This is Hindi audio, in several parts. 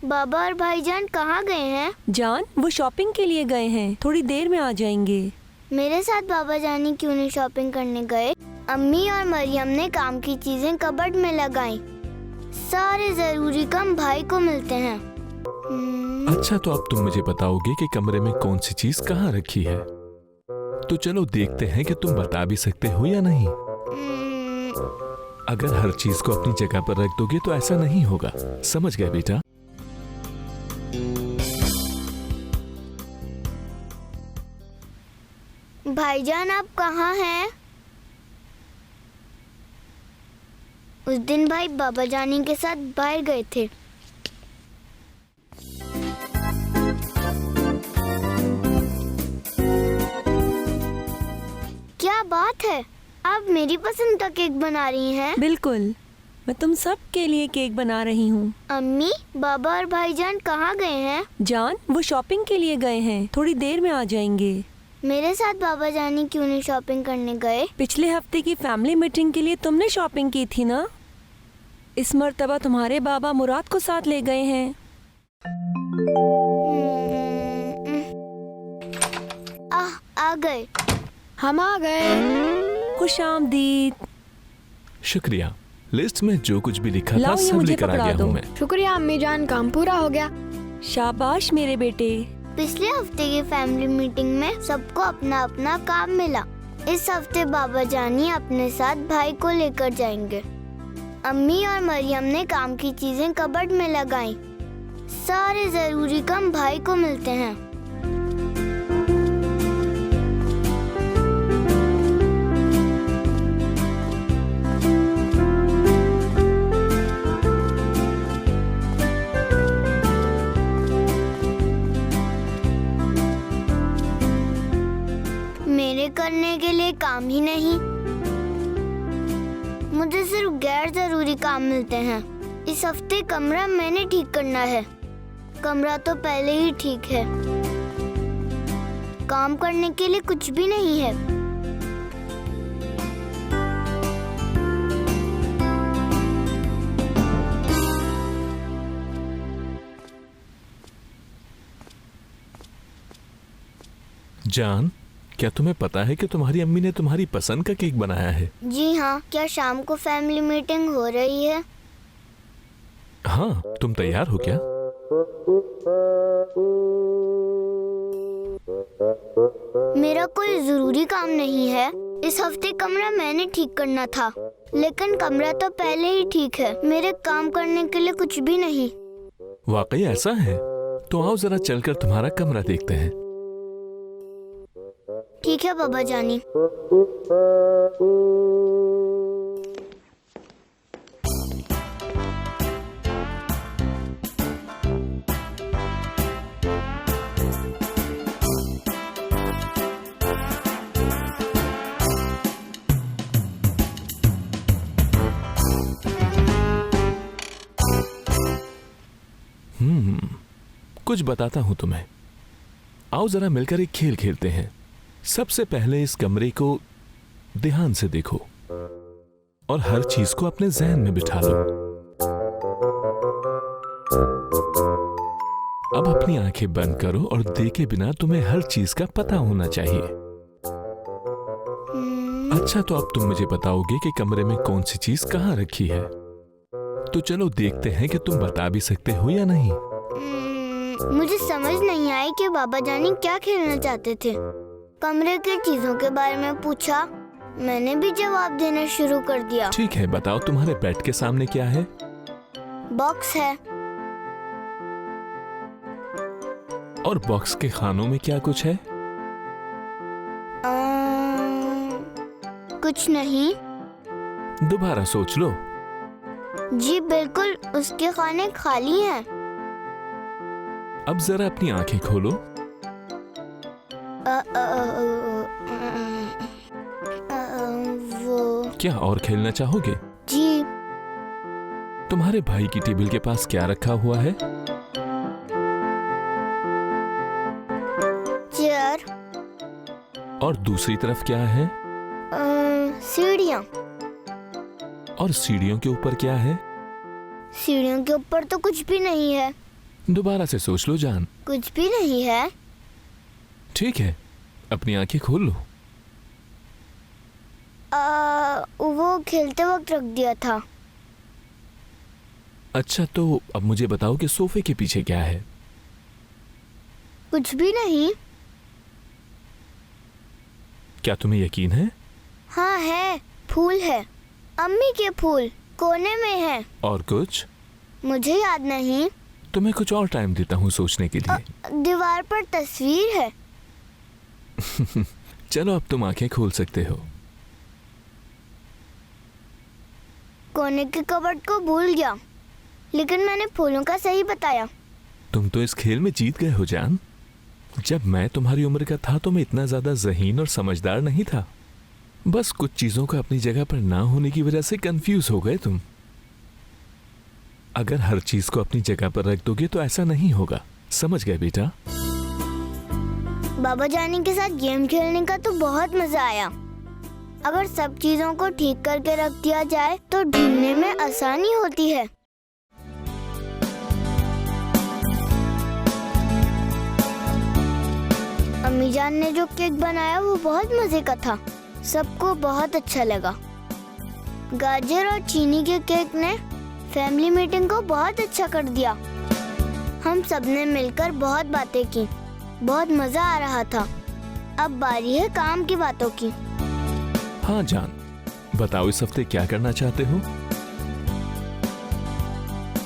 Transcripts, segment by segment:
बाबा और भाईजान कहाँ गए हैं? जान, वो शॉपिंग के लिए गए हैं, थोड़ी देर में आ जाएंगे। मेरे साथ बाबा जानी क्यों नहीं शॉपिंग करने गए? अम्मी और मरियम ने काम की चीजें कबर्ड में लगाई। सारे जरूरी काम भाई को मिलते हैं। अच्छा, तो अब तुम मुझे बताओगे कि कमरे में कौन सी चीज कहाँ रखी है? तो चलो देखते हैं कि तुम बता भी सकते हो या नहीं। अगर हर चीज को अपनी जगह पर रख दोगे तो ऐसा नहीं होगा। समझ गए बेटा? भाईजान आप कहाँ हैं? उस दिन भाई बाबा जानी के साथ बाहर गए थे। क्या बात है, आप मेरी पसंद का केक बना रही हैं? बिल्कुल, मैं तुम सब के लिए केक बना रही हूँ। अम्मी, बाबा और भाईजान कहाँ गए हैं? जान, वो शॉपिंग के लिए गए हैं, थोड़ी देर में आ जाएंगे। मेरे साथ बाबा जानी क्यों नहीं शॉपिंग करने गए? पिछले हफ्ते की फैमिली मीटिंग के लिए तुमने शॉपिंग की थी ना? इस मर्तबा तुम्हारे बाबा मुराद को साथ ले गए हैं। आ गए। हम आ गए। खुश आमदीद। शुक्रिया। लिस्ट में जो कुछ भी लिखा था लाओ, ये सब मुझे लेकर आ पकड़ा गया दो। हूँ मैं। शुक्रिया अम्मी जान, काम पूरा हो गया। शाबाश मेरे बेटे। पिछले हफ्ते की फैमिली मीटिंग में सबको अपना अपना काम मिला। इस हफ्ते बाबा जानी अपने साथ भाई को लेकर जाएंगे। अम्मी और मरियम ने काम की चीजें कबर्ड में लगाई। सारे जरूरी काम भाई को मिलते हैं। मेरे करने के लिए काम ही नहीं, मुझे सिर्फ गैर जरूरी काम मिलते हैं। इस हफ्ते कमरा मैंने ठीक करना है। कमरा तो पहले ही ठीक है। काम करने के लिए कुछ भी नहीं है। जान, क्या तुम्हें पता है कि तुम्हारी अम्मी ने तुम्हारी पसंद का केक बनाया है? जी हाँ, क्या शाम को फैमिली मीटिंग हो रही है? हाँ, तुम तैयार हो क्या? मेरा कोई जरूरी काम नहीं है। इस हफ्ते कमरा मैंने ठीक करना था, लेकिन कमरा तो पहले ही ठीक है। मेरे काम करने के लिए कुछ भी नहीं। वाकई ऐसा है? तो आओ जरा चलकर तुम्हारा कमरा देखते हैं। ठीक है बाबा जानी। कुछ बताता हूं तुम्हें। आओ जरा मिलकर एक खेल खेलते हैं। सबसे पहले इस कमरे को ध्यान से देखो और हर चीज को अपने जहन में बिठा लो। अब अपनी आंखें बंद करो और देखे बिना तुम्हें हर चीज का पता होना चाहिए। अच्छा, तो अब तुम मुझे बताओगे कि कमरे में कौन सी चीज कहाँ रखी है? तो चलो देखते हैं कि तुम बता भी सकते हो या नहीं। मुझे समझ नहीं आई कि बाबा जानी क्या खेलना चाहते थे। कमरे की चीजों के बारे में पूछा, मैंने भी जवाब देना शुरू कर दिया। ठीक है, बताओ तुम्हारे बेड के सामने क्या है? बॉक्स है। और बॉक्स के खानों में क्या कुछ है? कुछ नहीं। दोबारा सोच लो। जी बिल्कुल, उसके खाने खाली हैं। अब जरा अपनी आंखें खोलो। वो क्या और खेलना चाहोगे? जी। तुम्हारे भाई की टेबल के पास क्या रखा हुआ है? चेयर। और दूसरी तरफ क्या है? सीढ़ियाँ। और सीढ़ियों के ऊपर क्या है? सीढ़ियों के ऊपर तो कुछ भी नहीं है। दोबारा से सोच लो जान। कुछ भी नहीं है। ठीक है, अपनी आंखें खोल लो। वो खेलते वक्त रख दिया था। अच्छा, तो अब मुझे बताओ कि सोफे के पीछे क्या है? कुछ भी नहीं। क्या तुम्हें यकीन है? हाँ है, फूल है। अम्मी के फूल कोने में है। और कुछ? मुझे याद नहीं। तुम्हें कुछ और टाइम देता हूँ सोचने के लिए। दीवार पर तस्वीर है। चलो, अब तुम आंखें खोल सकते हो। कोने के कबर्ड को भूल गया, लेकिन मैंने फूलों का सही बताया। तुम तो इस खेल में जीत गए हो जान। जब मैं तुम्हारी उम्र का था तो मैं इतना ज्यादा ज़हीन और समझदार नहीं था। बस कुछ चीजों का अपनी जगह पर ना होने की वजह से कंफ्यूज हो गए तुम। अगर हर चीज को अपनी जगह पर रख दोगे तो ऐसा नहीं होगा। समझ गए बेटा? बाबा जानी के साथ गेम खेलने का तो बहुत मजा आया। अगर सब चीजों को ठीक करके रख दिया जाए तो ढूंढने में आसानी होती है। अम्मी जान ने जो केक बनाया वो बहुत मजे का था। सबको बहुत अच्छा लगा। गाजर और चीनी के केक ने फैमिली मीटिंग को बहुत अच्छा कर दिया। हम सबने मिलकर बहुत बातें की। बहुत मजा आ रहा था। अब बारी है काम की बातों की। हाँ जान, बताओ इस हफ्ते क्या करना चाहते हो?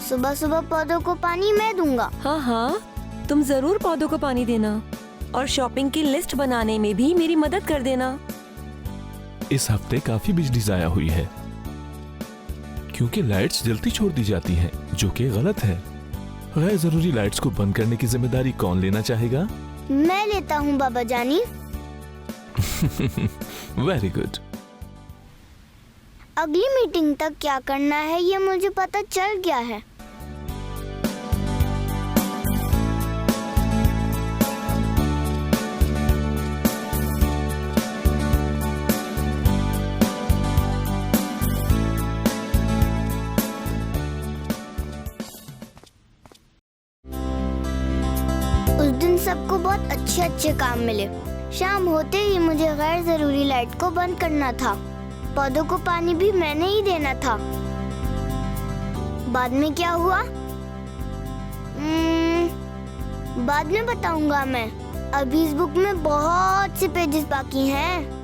सुबह सुबह पौधों को पानी मैं दूंगा। हाँ हाँ, तुम जरूर पौधों को पानी देना और शॉपिंग की लिस्ट बनाने में भी मेरी मदद कर देना। इस हफ्ते काफी बिजली जाया हुई है क्योंकि लाइट्स जलती छोड़ दी जाती हैं, जो कि गलत है। गैर जरूरी लाइट्स को बंद करने की जिम्मेदारी कौन लेना चाहेगा? मैं लेता हूँ बाबा जानी। Very good. अगली मीटिंग तक क्या करना है ये मुझे पता चल गया है। उस दिन सबको बहुत अच्छे अच्छे काम मिले। शाम होते ही मुझे गैर जरूरी लाइट को बंद करना था। पौधों को पानी भी मैंने ही देना था। बाद में क्या हुआ? बाद में बताऊंगा मैं। अभी इस बुक में बहुत से पेजेस बाकी हैं।